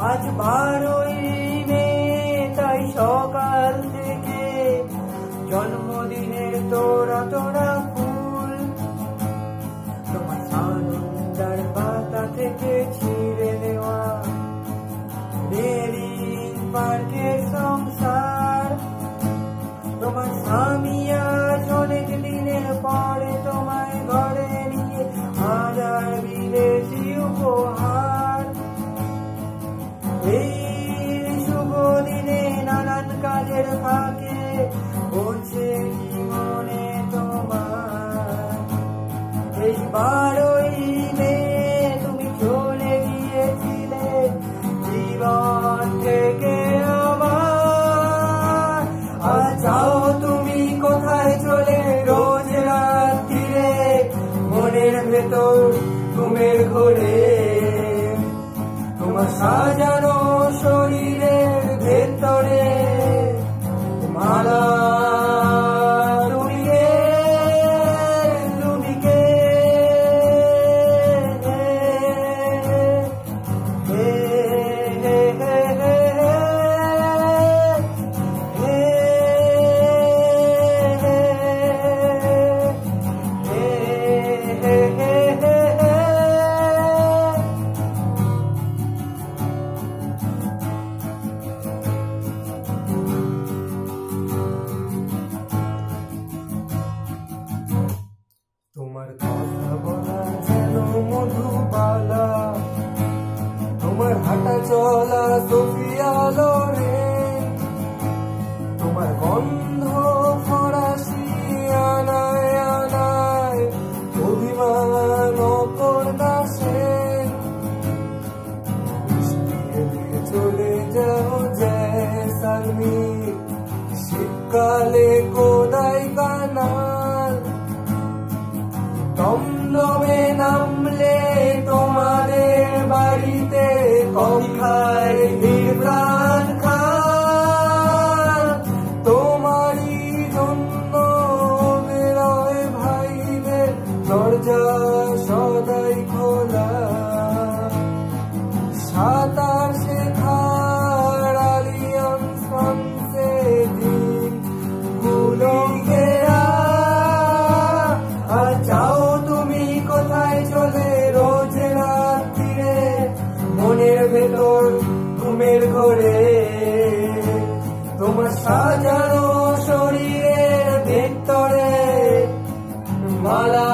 আজ 12ই মে, তাই সকাল থেকে জন্মদিনের তোরা তোরা ফুল তোমার সানন্দার পাতা থেকে ছিঁড়ে নেওয়া মেরিন পার্কের সংসার। তোমার স্বামী আজ অনেক দিনের পরে তোমায় ঘরে নিয়ে হাজার বিদেশি উপহার। এই শুভ দিনে নানান কাজের ফাঁকে বলছে কি মনে তোমার? এই 12ই মে তুমি চলে গিয়েছিলে জীবন থেকে আমার। আর যাও তুমি কোথায় চলে রোজ রাত্রিরে মনের ভেতর ঘুমের ঘোরে। তোমার সাজানো শরীরের ভেতরে মালা তোমার কথা বলা যেন মধুবালা, তোমার হাঁটা চলা সোফিয়া লোরেন, তোমার গন্ধ ফরাসি আনায় আনায় অভিমান অপর্ণা সেন। বৃষ্টি এলে চলে যাও জয়সালমীর, শীতকালে কোদাই কানাল। দমদমে নামলে তোমাদের বাড়িতে কফি খায় ইরফান খান। তোমারই জন্য বেরোয় ভাইদের দরজা সদাই খোলা। সাঁতার শেখার আলিয়ান্স ফ্রান্সে দিন গুলো গেরা। আর যাও তুমি কোথায় চলে রোজ রাত্রিরে মনের ভেতর ঘুমের ঘোরে। তোমার সাজানো শরীরের ভেতরে মালা